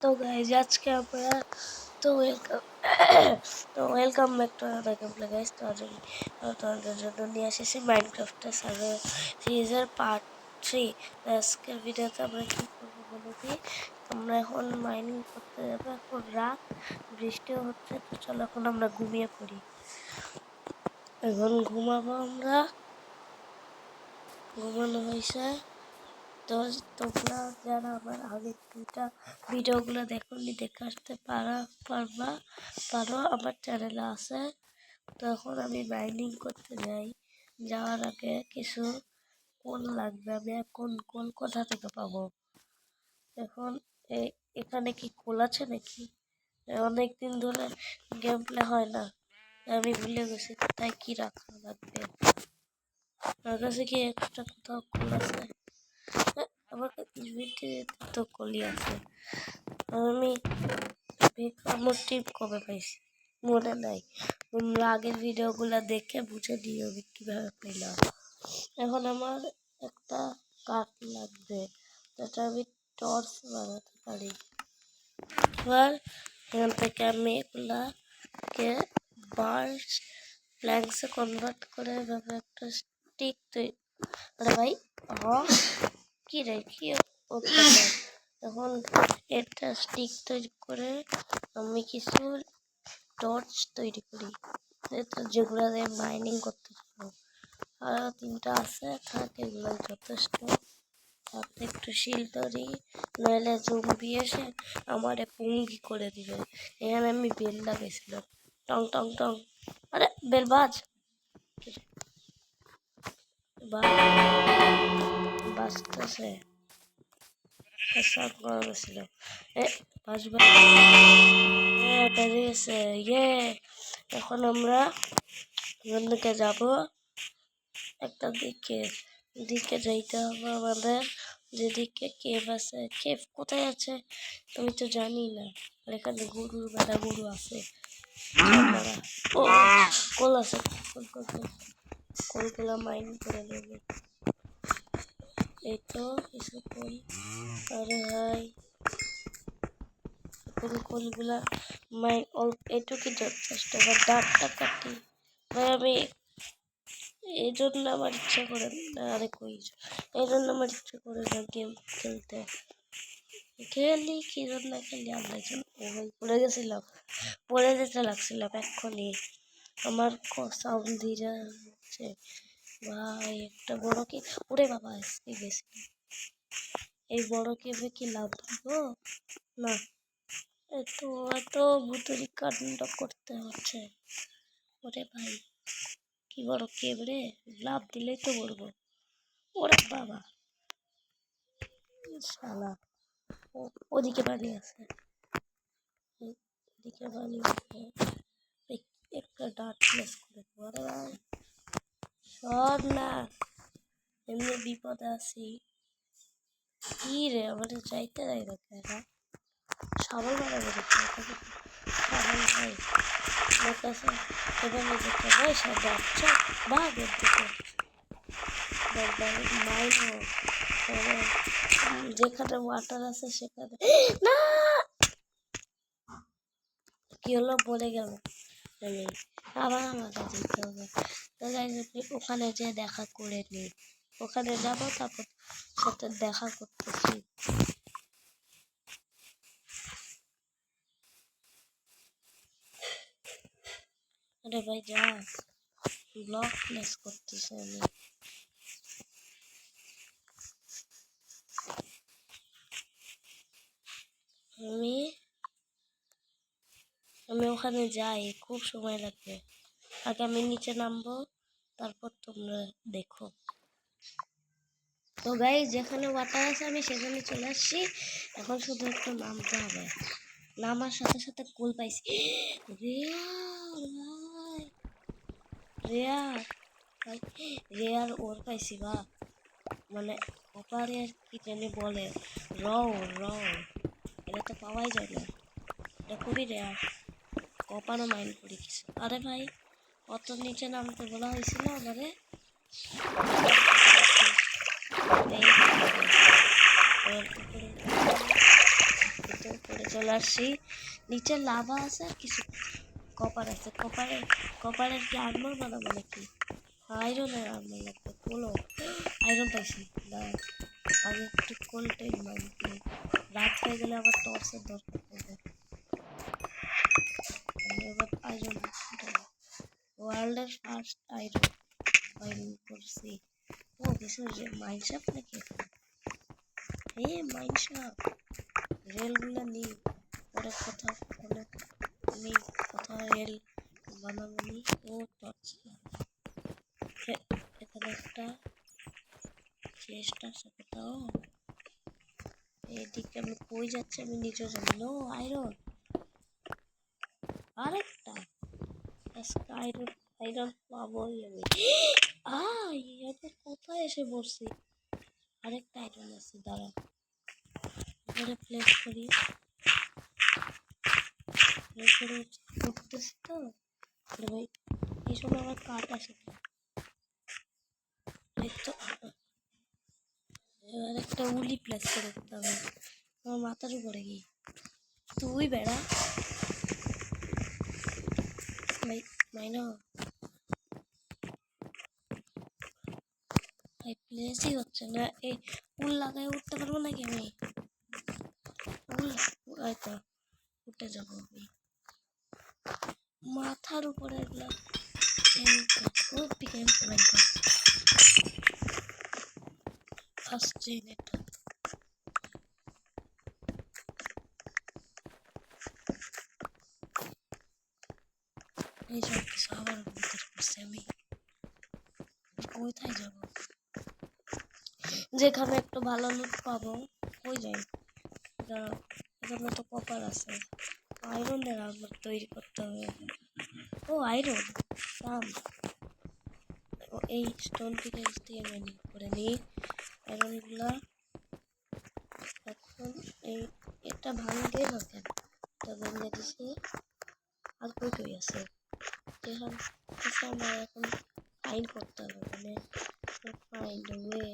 তো গাইজ আজকে আমরা তো ওয়েলকাম তো welcome back to another gameplay guys. তো আজ আমি তোমাদের জন্য নিয়ে এসেছি মাইনক্রাফটের সার্ভার সিরিজের পার্ট 3। আজকের ভিডিওতে আমরা কী করবো বলে দিই। আমরা এখন মাইনিং করতে যাবো। এখন রাত, বৃষ্টিও হচ্ছে। তো চলো এখন আমরা ঘুমিয়ে পড়ি। এখন ঘুমাবো আমরা। ঘুমানো হয়েছে। তো তোমরা যারা আমার আগের দুইটা ভিডিওগুলো দেখোনি, দেখে আসতে পারো, আমার চ্যানেলে আছে। তো এখন আমি মাইনিং করতে যাই। যাওয়ার আগে কিছু কোল লাগবে। আমি এখন কোল কোথা থেকে পাবো? এখন এখানে কি কোল আছে নাকি? অনেকদিন ধরে গেম প্লে হয় না, আমি ভুলে গেছি কোথায় কি রাখা লাগবে। আমার কাছে কি এক্সট্রা কোথাও কোল আছে? আমার ইভেন্টে তো কলি আছে। আমি আমার টিপ কবে পাইছি মনে নাই। তোমরা আগের ভিডিওগুলো দেখে বুঝে দিও আমি কীভাবে পেলাম। এখন আমার একটা কাঠ লাগবে, যেটা আমি টর্চ বানাতে পারি। এবার এখান থেকে আমি এগুলাকে বার্স প্ল্যাঙ্কসে কনভার্ট করে এভাবে একটা স্টিক তৈরি। আরে ভাই কি রে কি এখন এটা স্টিক তৈরি করে আমি কিছু টর্চ তৈরি করি, যেগুলো দিয়ে মাইনিং করতে পারবো। আরও 3টা আছে, থাকে এগুলো যথেষ্ট। সাথে একটু শিল তৈরি, নইলে জম্বি এসে আমার পুঙ্গি করে দিবে। এখানে আমি বেল লাগাইছিলাম, টং টং টং। আরে বেল বাজ বাজতেছে। সব গরম ছিল। এখন আমরা এখান থেকে যাবো একটা দিকে যাইতে হবে আমাদের, যেদিকে কেভ আছে। কেভ কোথায় আছে আমি তো জানি না। আর এখানে গরু আছে। ও কল আছে, কলগুলা মাইন করে নেবে। এই তো কিছু কল। আরে ভাই কলগুলা মাইন এটুকু যথেষ্ট। এবার ডাকটা কাটি ভাই। আমি এই জন্য আমার ইচ্ছা করে না, আরে কই এই জন্য আমার ইচ্ছা করে না গেম খেলতে। খেলি কি জন্য খেলি আল্লাহ জানে। পড়ে গেছিলাম, পড়ে যেতে লাগছিলাম এক্ষুনি। আমার সাউন্ড ধীরে হচ্ছে ভাই। একটা বড় কি ওরে বাবা আজকে গেছিলাম। এই বড় কেভে কি লাভ থাকবো না? এত এত ভুতুরি কাণ্ড করতে হচ্ছে। ওরে ভাই কি বড় কেভ রে, লাভ দিলেই তো বলবো। ওরে বাবা শালা, ওদিকে পানি আছে, ওদিকে পানি আছে। একটা ডার্কনেস করে দেবো। আরে ভাই সর না, এমনি বিপদে আছি। কি রে আমার যাইতে দেয় না কেন? সাবল মারামারি সাবল ভাই আমার কাছে এভাবে যেতে হয়। সব বাচ্চা বাঘের দিকে মাইনও যেখানে ওয়াটার আছে সেখানে না। কি হলো বলে গেল আমি, আবার আমাকে যেতে হবে। তো ওখানে যে দেখা করে নিই, ওখানে যাবো তারপর সাথে দেখা করতেছি। আরে ভাই যা, ব্লক প্লেস করতেছে। আমি আমি ওখানে যাই, খুব সময় লাগবে। আগে আমি নিচে নামবো, তারপর তোমরা দেখো। তো গাইস যেখানে ওয়াটার আছে আমি সেখানে চলে আসছি। এখন শুধু একটু নামতে হবে। নামার সাথে সাথে কোল পাইছি। রেয়ার ওর পাইছি বা মানে কপারের কি জানি বলে, র এটা তো পাওয়াই যায় না। এটা খুবই রেয়ার। কপারও মাইন্ড করি কিছু। আরে ভাই অত নিচে নামতে বলা হয়েছিল আমারে। চলে আসছি। নিচে লাভা আছে আর কিছু কপার আছে। কপারের কি আর্মার বানাবো নাকি? আয়রনের আর্মার লাগবে। কোলো আয়রন পাইছি না, আগে একটু কোলটাই মাইন করি। রাত হয়ে গেলে আবার টর্চের দরকার পড়বে। এবার আয়রন ওয়ার্ল্ডের ফার্স্ট আয়রন করছি। ও কিছু মাইনশাপ নাকি? মাইনশাপ রেলগুলো নিই, পরে কোথাও রেল বানাবো নি। ও টর্চ এখানে একটা চেষ্টা আছে কোথাও। এদিকে আমি কই যাচ্ছি আমি নিজেও জানি না। আয়রন আরেকটা আয়রন পাবোই আমি। কোথায় এসে বসছি? আরেকটা আয়রন আছে, দাঁড়া এবারে প্লেস করি। এরপরে করতেছি তো ভাই, এই সময় আমার কাঠ আসে। এবার একটা উলি প্লেস করে দিতে হবে আমার মাথার উপরে গিয়ে। তুই বেড়া মাইনা প্লেসই হচ্ছে না। এই উল লাগায় উঠতে পারবো নাকি আমি? হয়তো উঠে যাবো আমি মাথার উপরে। এগুলা ফার্স্ট চেইন এটা। এই সব কিছু আবার ভিতরে করছি আমি। কোথায় যাব? যেখানে একটু ভালো লুট পাবো ওই যাই। এখানে তো কপার আছে, আয়রনের আর্মার তৈরি করতে হবে। ও আয়রন দাম, এই স্টোন থেকে আমি করে নিই আয়রনগুলা। এখন এটা ভাঙবে না কেন? এটা ভেঙে দিছি। আর কই আছে আমার এখন ফাইন করতে হবে, মানে ফাইন্ড ওয়ে।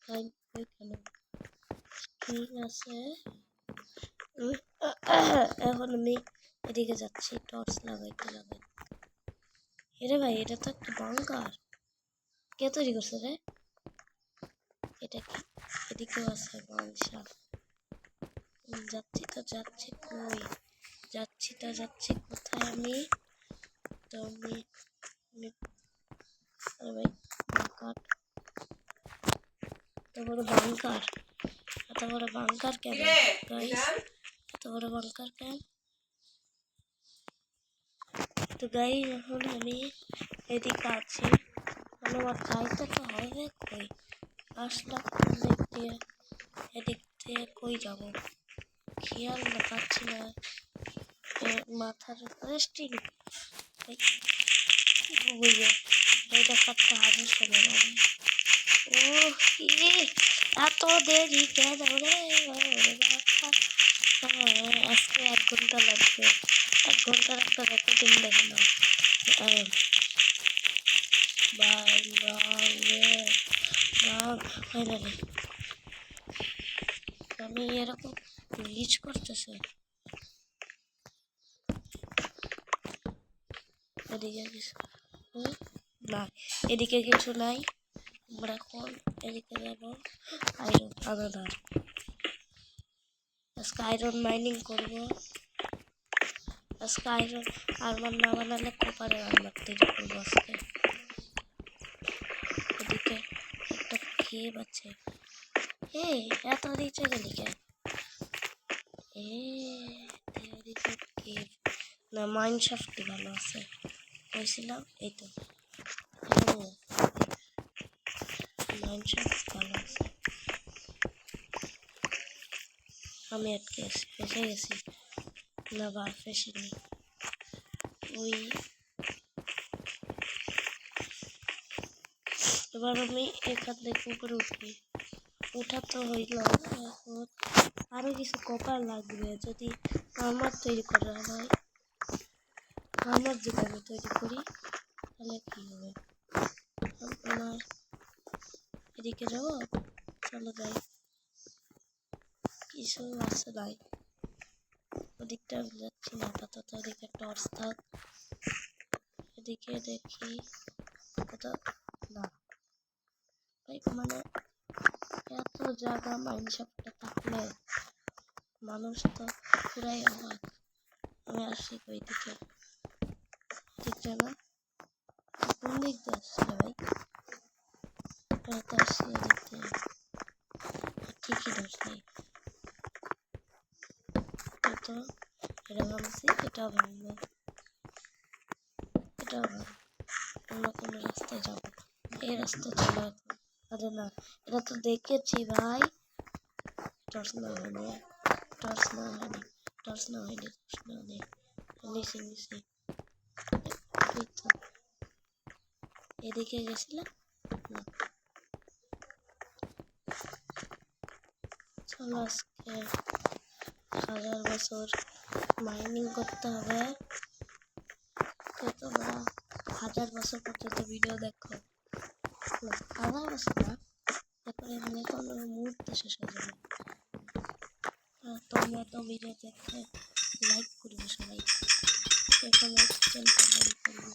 ফাইন্ড ওয়ে কেন ঠিক আছে। এখন আমি এদিকে যাচ্ছি টর্চ লাগাইতে। এরে ভাই, এটা তো একটা বাঙ্কার। কে তৈরি করছে রে? এটা কি এদিকেও আছে বাংশা? যাচ্ছি কই? যাচ্ছি কোথায় আমি? তো আমি আরে ভাই বাঙ্কার, এত বড় বাঙ্কার কেন গাইস? এত বড় বাঙ্কার কেন? তো গাইস এখন আমি এদিকে আছি, আমার যাইতে তো হবে। কই আসলাম এদিক দিয়ে কই যাব খেয়াল পাচ্ছি না। মাথার রেস্টিং এইটা কাটতে হবে সময়। ও কি এত দেরি কেন রে? আজকে 1 ঘন্টা লাগবে। 1 ঘন্টার একটা রেকর্ডিং দেখে নাও। আমি এরকম গ্লিচ করতেছে। এদিকে কিছু না, এদিকে কিছু নাই। আমরা এখন এদিকে যাবো আয়রন আনাদার। আজকে আয়রন মাইনিং করবো। আজকে আয়রন আর্মার না বানালে কপারের আর্মার তৈরি করবো আজকে। এদিকে একটা কেভ আছে। এত নিচে গেলি কেন? কেভ না, মাইনশাফটই ভালো আছে বলছিলাম। এই তো মাইনশাফট ভালো আছে। আমি আটকে ফেসে গেছি না, বা ফেসিনি। এবার আমি এখান থেকে উপরে উঠি। উঠা তো হইল, আরো কিছু কপার লাগবে। যদি আমার তৈরি করা হয়, আমার যদি আমি তৈরি করি তাহলে কি হবে? আমার এদিকে যাবো, চলো যাই। কিছু আছে নাই, ওদিকটা আমি যাচ্ছি না আপাতত, ওদিকে টর্চ থাক। এদিকে দেখি কোথাও না ভাই, মানে এত জায়গা মাইনশাফটে থাকলে মানুষ তো পুরাই অবাক। আমি আসি ওই দিকে, দিকটা না কোন দিক দিয়ে আসছে ভাই? আমি তো আসছি এদিক দিয়ে, ঠিকই ধরছি। তো এটা ভাবছি এটাও ভাঙবে, এটাও ভাঙবে, অন্য কোনো রাস্তায় যাবো, এই রাস্তায় চলো এখন। আরে না, এটা তো দেখেছি ভাই। টর্চ না হয়নি, টর্চ না হয়নি, টর্চ না হয়নি, টর্চ না হয়নি, নিচে নিচে এই তো এদিকে গেছিলাম না। চলো আজকে 1000 বছর মাইনিং করতে হবে। তো তোমরা 1000 বছর পর্যন্ত ভিডিও দেখো, 1000 বছর না, তারপরে মানে কোনো মুহূর্তে শেষ হয়ে যাবে। তোমরা তো ভিডিও দেখে লাইক করবে সবাই, এখানে কমেন্ট করবে।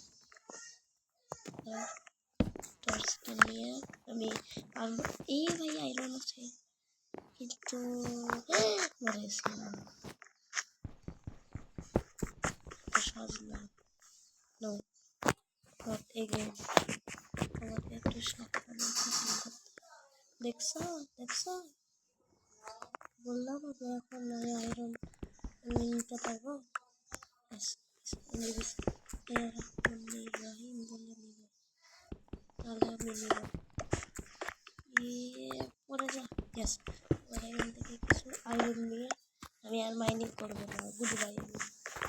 টর্চটা নিয়ে আমি পারবো। এই ভাই আইরন আছে কিন্তু মরে গেছিলাম, সহজ না। No, not again. আমাকে একটু সাবধানে দেখছো দেখছো, বললাম আমি এখন আয়রন আমি নিতে পারবো। রহিম বলে নিব, তাহলে আমি নিব। পরে যা গ্যাস, এবার এখান থেকে কিছু আয়রন নিয়ে আমি আর মাইনিং করবো না, গুড বাই।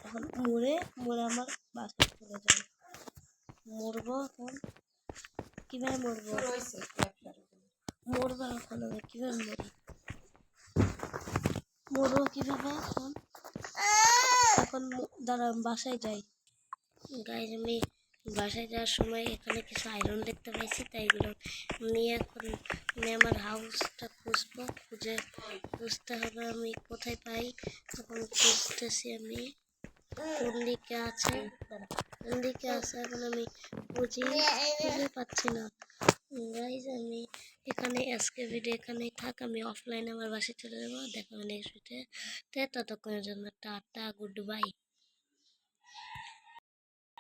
এখন মরে মরে আমার বাসায় চলে যাবে, মরবো এখন। কীভাবে মরবো? মরবো এখন আমি, কীভাবে মরি? মরবো কীভাবে এখন? এখন দাঁড়া বাসায় যাই। গাইজ আমি বাসায় যাওয়ার সময় এখানে কিছু আয়রন দেখতে পাইছি, তাই এগুলো নিয়ে এখন আমি আমার হাউসটা খুঁজবো, খুঁজতে হবে আমি কোথায় পাই। তখন খুঁজতেছি আমি কোন দিকে আছে, কোন দিকে আছে এখন আমি খুঁজে পাচ্ছি না। গাইজ আমি এখানে আজকে ভিডিও এখানেই থাক, আমি অফলাইনে আমার বাসায় চলে যাবো। দেখা হবে নেক্সট ভিডিওতে, ততক্ষণের জন্য টাটা, গুড বাই।